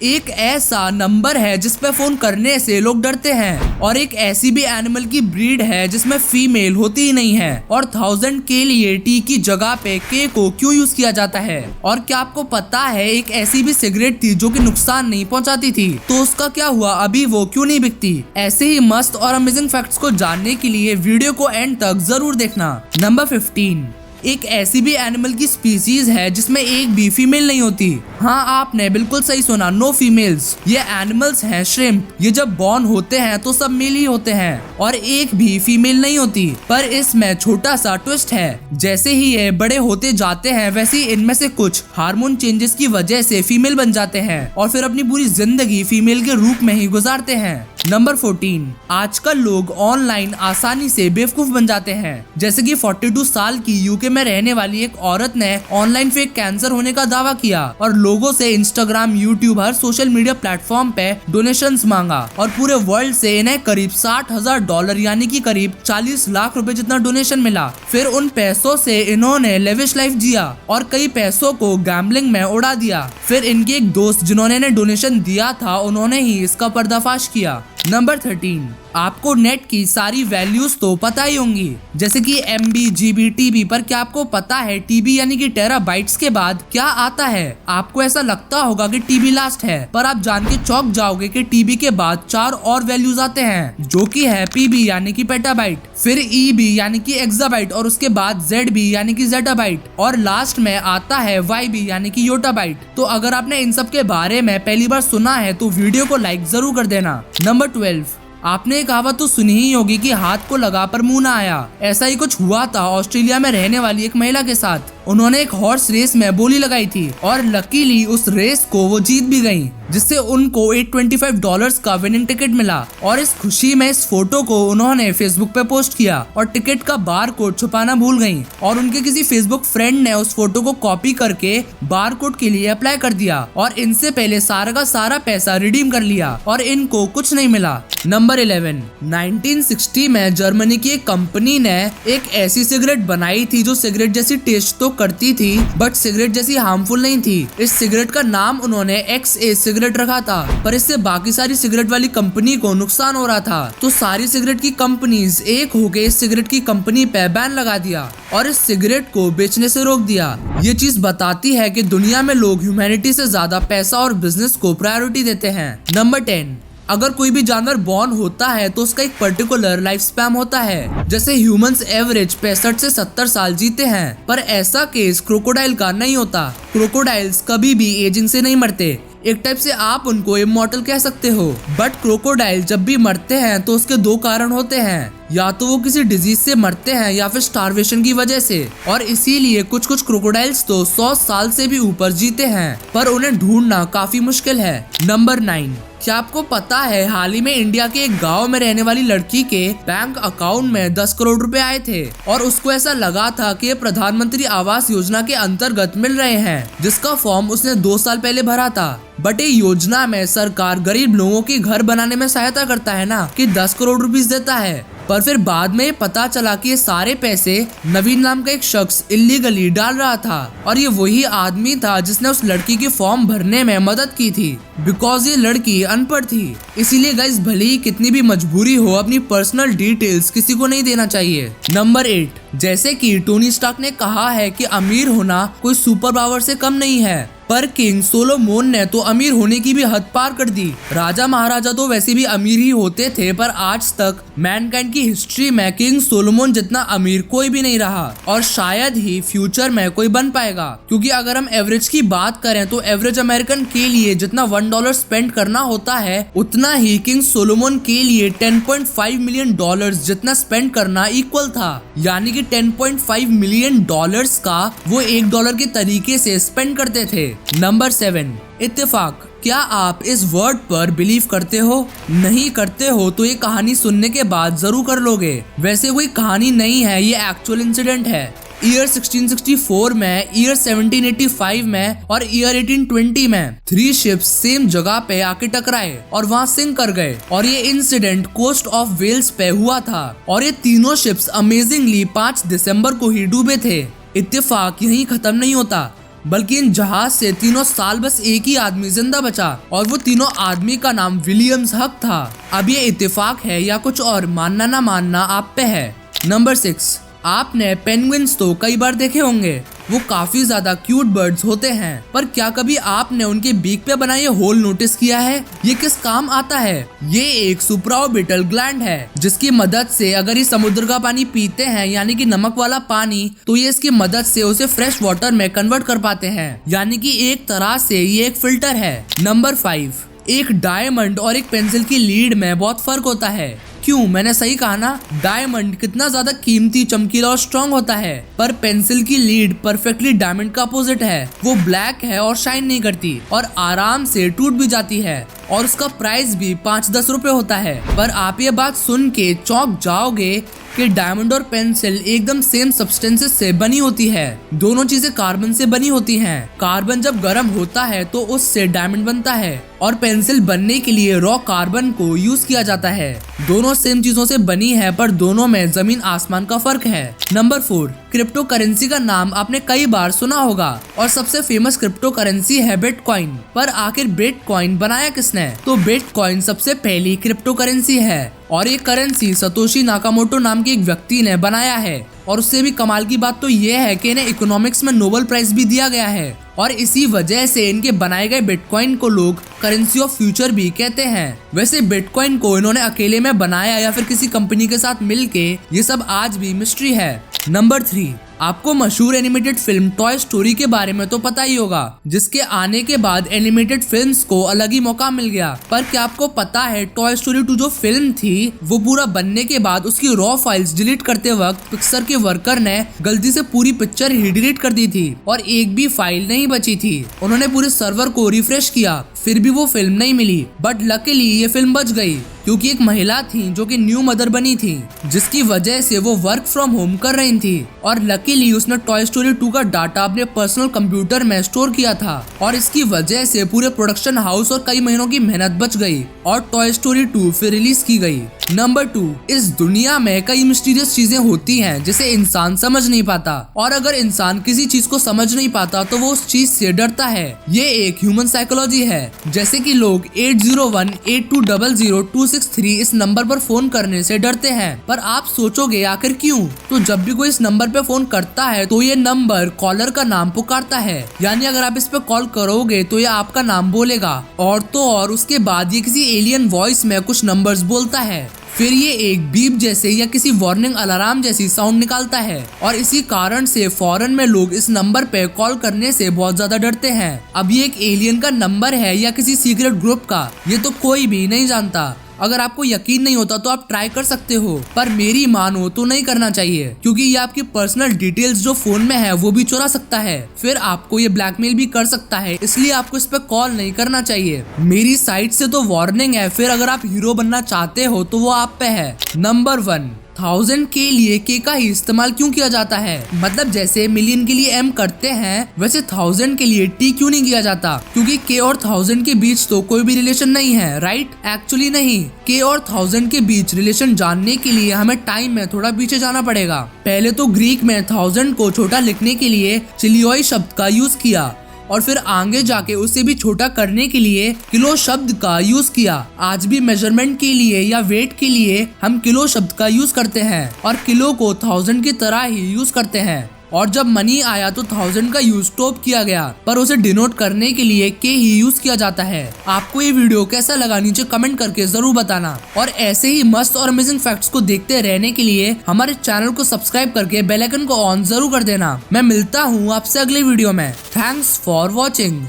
एक ऐसा नंबर है जिस पे फोन करने से लोग डरते हैं, और एक ऐसी भी एनिमल की ब्रीड है जिसमें फीमेल होती ही नहीं है, और 1000 के लिए टी की जगह पे के को क्यों यूज किया जाता है, और क्या आपको पता है एक ऐसी भी सिगरेट थी जो कि नुकसान नहीं पहुंचाती थी, तो उसका क्या हुआ, अभी वो क्यों नहीं बिकती। ऐसे ही मस्त और अमेजिंग फैक्ट्स को जानने के लिए वीडियो को एंड तक जरूर देखना। नंबर 15, एक ऐसी भी एनिमल की स्पीसीज है जिसमें एक भी फीमेल नहीं होती। हाँ, आपने बिल्कुल सही सुना, नो फीमेल्स। ये एनिमल्स हैं श्रिम्प। ये जब बॉर्न होते हैं तो सब मेल ही होते हैं और एक भी फीमेल नहीं होती। पर इसमें छोटा सा ट्विस्ट है, जैसे ही ये बड़े होते जाते हैं वैसे ही इनमें से कुछ हार्मोन चेंजेस की वजह से फीमेल बन जाते हैं और फिर अपनी पूरी जिंदगी फीमेल के रूप में ही गुजारते हैं। नंबर 14, आजकल लोग ऑनलाइन आसानी से बेवकूफ बन जाते हैं। जैसे कि 42 साल की यूके में रहने वाली एक औरत ने ऑनलाइन फेक कैंसर होने का दावा किया और लोगों से इंस्टाग्राम, यूट्यूब, हर सोशल मीडिया प्लेटफॉर्म पे डोनेशंस मांगा और पूरे वर्ल्ड से इन्हें करीब $60,000 यानी कि करीब 40 लाख रुपए जितना डोनेशन मिला। फिर उन पैसों से इन्होंने लेविश लाइफ जिया और कई पैसों को गैम्बलिंग में उड़ा दिया। फिर इनके एक दोस्त जिन्होंने इन्हें डोनेशन दिया था, उन्होंने ही इसका पर्दाफाश किया। नंबर 13, आपको नेट की सारी वैल्यूज तो पता ही होंगी, जैसे कि MB, GB, TB, पर क्या आपको पता है TB यानी कि टेराबाइट्स के बाद क्या आता है? आपको ऐसा लगता होगा कि TB लास्ट है, पर आप जान के चौंक जाओगे कि TB के बाद 4 और वैल्यूज आते हैं, जो कि है PB यानी कि पेटाबाइट, फिर EB यानी कि एक्साबाइट, और उसके बाद ZB यानी कि जेटाबाइट, और लास्ट में आता है YB यानी कि योटाबाइट। तो अगर आपने इन सब के बारे में पहली बार सुना है तो वीडियो को लाइक जरूर कर देना। नंबर 12, आपने एक कहावत तो सुनी ही होगी कि हाथ को लगा पर मुंह ना आया। ऐसा ही कुछ हुआ था ऑस्ट्रेलिया में रहने वाली एक महिला के साथ। उन्होंने एक हॉर्स रेस में बोली लगाई थी और लकीली उस रेस को वो जीत भी गई, जिससे उनको $825 का विनिंग टिकट मिला। और इस खुशी में इस फोटो को उन्होंने फेसबुक पे पोस्ट किया और टिकट का बार कोड छुपाना भूल गई, और उनके किसी फेसबुक फ्रेंड ने उस फोटो को कॉपी करके बार कोड के लिए अप्लाई कर दिया और इनसे पहले सारा का सारा पैसा रिडीम कर लिया और इनको कुछ नहीं मिला। नंबर 11, 1960 में जर्मनी की एक कंपनी ने एक ऐसी सिगरेट बनाई थी जो सिगरेट जैसी टेस्ट तो करती थी बट सिगरेट जैसी हार्मफुल नहीं थी। इस सिगरेट का नाम उन्होंने XA सिगरेट रखा था, पर इससे बाकी सारी सिगरेट वाली कंपनी को नुकसान हो रहा था, तो सारी सिगरेट की कंपनीज एक होके इस सिगरेट की कंपनी पे बैन लगा दिया और इस सिगरेट को बेचने से रोक दिया। ये चीज बताती है कि दुनिया में लोग ह्यूमैनिटी से ज्यादा पैसा और बिजनेस को प्रायोरिटी देते हैं। नंबर 10, अगर कोई भी जानवर बॉर्न होता है तो उसका एक पर्टिकुलर लाइफ स्पैन होता है। जैसे ह्यूमंस एवरेज 65 से 70 साल जीते हैं, पर ऐसा केस क्रोकोडाइल का नहीं होता। क्रोकोडाइल्स कभी भी एजिंग से नहीं मरते। एक टाइप से आप उनको इमॉर्टल कह सकते हो, बट क्रोकोडाइल जब भी मरते हैं तो उसके 2 कारण होते हैं, या तो वो किसी डिजीज से मरते हैं या फिर स्टारवेशन की वजह से, और इसीलिए कुछ कुछ क्रोकोडाइल्स तो 100 साल से भी ऊपर जीते हैं, पर उन्हें ढूंढना काफी मुश्किल है। नंबर 9, क्या आपको पता है हाल ही में इंडिया के एक गांव में रहने वाली लड़की के बैंक अकाउंट में 10 करोड़ रुपए आए थे और उसको ऐसा लगा था कि ये प्रधानमंत्री आवास योजना के अंतर्गत मिल रहे हैं, जिसका फॉर्म उसने 2 साल पहले भरा था। बट ये योजना में सरकार गरीब लोगों के घर बनाने में सहायता करता है ना, कि 10 करोड़ रुपीस देता है, पर फिर बाद में पता चला कि ये सारे पैसे नवीन नाम का एक शख्स इलीगली डाल रहा था, और ये वही आदमी था जिसने उस लड़की के फॉर्म भरने में मदद की थी, बिकॉज ये लड़की अनपढ़ थी। इसीलिए गाइस, भले ही कितनी भी मजबूरी हो, अपनी पर्सनल डिटेल्स किसी को नहीं देना चाहिए। नंबर 8, जैसे कि टोनी स्टार्क ने कहा है कि अमीर होना कोई सुपर पावर से कम नहीं है, पर किंग सोलोमोन ने तो अमीर होने की भी हद पार कर दी। राजा महाराजा तो वैसे भी अमीर ही होते थे, पर आज तक मैनकाइंड की हिस्ट्री में किंग सोलोमोन जितना अमीर कोई भी नहीं रहा, और शायद ही फ्यूचर में कोई बन पाएगा। क्योंकि अगर हम एवरेज की बात करें तो एवरेज अमेरिकन के लिए जितना $1 स्पेंड करना होता है, उतना ही किंग सोलोमोन के लिए $10.5 मिलियन जितना स्पेंड करना इक्वल था। यानी कि $10.5 मिलियन का वो $1 के तरीके से स्पेंड करते थे। नंबर 7, इत्तेफाक। क्या आप इस वर्ड पर बिलीव करते हो? नहीं करते हो तो ये कहानी सुनने के बाद जरूर कर लोगे। वैसे कोई कहानी नहीं है, ये एक्चुअल इंसिडेंट है। ईयर 1664 में, ईयर 1785 में और ईयर 1820 में 3 शिप्स सेम जगह पे आके टकराए और वहाँ सिंक कर गए, और ये इंसिडेंट कोस्ट ऑफ वेल्स पे हुआ था, और ये तीनों शिप्स अमेजिंगली 5 दिसंबर को ही डूबे थे। इत्तेफाक यहीं खत्म नहीं होता। बल्कि इन जहाज से 3 साल बस एक ही आदमी जिंदा बचा और वो 3 आदमी का नाम विलियम्स हक था। अब ये इत्तेफाक है या कुछ और, मानना ना मानना आप पे है। नंबर 6, आपने पेंगुइन्स तो कई बार देखे होंगे। वो काफी ज्यादा क्यूट बर्ड्स होते हैं, पर क्या कभी आपने उनके बीक पे बना ये होल नोटिस किया है? ये किस काम आता है? ये एक सुप्राओर्बिटल ग्लैंड है, जिसकी मदद से अगर ये समुद्र का पानी पीते हैं, यानी कि नमक वाला पानी, तो ये इसकी मदद से उसे फ्रेश वाटर में कन्वर्ट कर पाते हैं। यानी कि एक तरह से ये एक फिल्टर है। नंबर 5, एक डायमंड और एक पेंसिल की लीड में बहुत फर्क होता है। क्यों? मैंने सही कहा ना। डायमंड कितना ज्यादा कीमती, चमकीला और स्ट्रॉन्ग होता है, पर पेंसिल की लीड परफेक्टली डायमंड का अपोजिट है। वो ब्लैक है और शाइन नहीं करती और आराम से टूट भी जाती है, और उसका प्राइस भी 5-10 रुपए होता है। पर आप ये बात सुन के चौंक जाओगे कि डायमंड और पेंसिल एकदम सेम सब्सटेंसेस से बनी होती है। दोनों चीजें कार्बन से बनी होती हैं। कार्बन जब गर्म होता है तो उससे डायमंड बनता है, और पेंसिल बनने के लिए रॉ कार्बन को यूज किया जाता है। दोनों सेम चीजों से बनी है, पर दोनों में जमीन आसमान का फर्क है। नंबर 4, क्रिप्टो करेंसी का नाम आपने कई बार सुना होगा, और सबसे फेमस क्रिप्टो करेंसी है बिटकॉइन। पर आखिर बिटकॉइन बनाया किसने? तो बिटकॉइन सबसे पहली क्रिप्टो करेंसी है, और ये करेंसी सतोशी नाकामोटो नाम के एक व्यक्ति ने बनाया है। और उससे भी कमाल की बात तो ये है कि इन्हें इकोनॉमिक्स में नोबेल प्राइज भी दिया गया है, और इसी वजह से इनके बनाए गए बिटकॉइन को लोग करेंसी ऑफ फ्यूचर भी कहते हैं। वैसे बिटकॉइन को इन्होंने अकेले में बनाया या फिर किसी कंपनी के साथ मिलके, ये सब आज भी मिस्ट्री है। नंबर 3, आपको मशहूर एनिमेटेड फिल्म टॉय स्टोरी के बारे में तो पता ही होगा, जिसके आने के बाद एनिमेटेड फिल्म्स को अलग ही मौका मिल गया। पर क्या आपको पता है टॉय स्टोरी 2 जो फिल्म थी, वो पूरा बनने के बाद उसकी रॉ फाइल्स डिलीट करते वक्त पिक्सर के वर्कर ने गलती से पूरी पिक्चर ही डिलीट कर दी थी, और एक भी फाइल नहीं बची थी। उन्होंने पूरे सर्वर को रिफ्रेश किया, फिर भी वो फिल्म नहीं मिली। बट लकीली ये फिल्म बच गई, क्योंकि एक महिला थी जो कि न्यू मदर बनी थी, जिसकी वजह से वो वर्क फ्रॉम होम कर रही थी, और लकीली उसने टॉय स्टोरी 2 का डाटा अपने पर्सनल कंप्यूटर में स्टोर किया था, और इसकी वजह से पूरे प्रोडक्शन हाउस और कई महीनों की मेहनत बच गई, और टॉय स्टोरी 2 फिर रिलीज की गई। नंबर 2, इस दुनिया में कई मिस्टीरियस चीजें होती हैं जिसे इंसान समझ नहीं पाता, और अगर इंसान किसी चीज को समझ नहीं पाता तो वो उस चीज से डरता है। ये एक ह्यूमन साइकोलॉजी है। जैसे कि लोग 8018200-263 इस नंबर पर फोन करने से डरते हैं। पर आप सोचोगे आखिर क्यों? तो जब भी कोई इस नंबर पे फोन करता है तो ये नंबर कॉलर का नाम पुकारता है, यानी अगर आप इस पे कॉल करोगे तो ये आपका नाम बोलेगा, और तो और उसके बाद ये किसी एलियन वॉइस में कुछ नंबर्स बोलता है। फिर ये एक बीप जैसे या किसी वार्निंग अलार्म जैसी साउंड निकालता है, और इसी कारण से फॉरेन में लोग इस नंबर पे कॉल करने से बहुत ज्यादा डरते हैं। अब ये एक एलियन का नंबर है या किसी सीक्रेट ग्रुप का, ये तो कोई भी नहीं जानता। अगर आपको यकीन नहीं होता तो आप ट्राई कर सकते हो, पर मेरी मानो तो नहीं करना चाहिए, क्योंकि ये आपकी पर्सनल डिटेल्स जो फोन में है वो भी चुरा सकता है, फिर आपको ये ब्लैकमेल भी कर सकता है। इसलिए आपको इस पे कॉल नहीं करना चाहिए। मेरी साइड से तो वार्निंग है, फिर अगर आप हीरो बनना चाहते हो तो वो आप पे है। नंबर 1, 1000 के लिए के का ही इस्तेमाल क्यों किया जाता है? मतलब जैसे मिलियन के लिए एम करते हैं, वैसे 1000 के लिए टी क्यों नहीं किया जाता? क्योंकि के और 1000 के बीच तो कोई भी रिलेशन नहीं है, राइट? एक्चुअली नहीं। के और 1000 के बीच रिलेशन जानने के लिए हमें टाइम में थोड़ा पीछे जाना पड़ेगा। पहले तो ग्रीक में 1000 को छोटा लिखने के लिए चिलियोई शब्द का यूज किया, और फिर आगे जाके उसे भी छोटा करने के लिए किलो शब्द का यूज किया। आज भी मेजरमेंट के लिए या वेट के लिए हम किलो शब्द का यूज करते हैं, और किलो को 1000 की तरह ही यूज करते हैं। और जब मनी आया तो 1000 का यूज स्टॉप किया गया, पर उसे डिनोट करने के लिए के ही यूज किया जाता है। आपको ये वीडियो कैसा लगा नीचे कमेंट करके जरूर बताना, और ऐसे ही मस्त और अमेजिंग फैक्ट्स को देखते रहने के लिए हमारे चैनल को सब्सक्राइब करके बेल आइकन को ऑन जरूर कर देना। मैं मिलता हूँ आपसे अगले वीडियो में। Thanks for watching.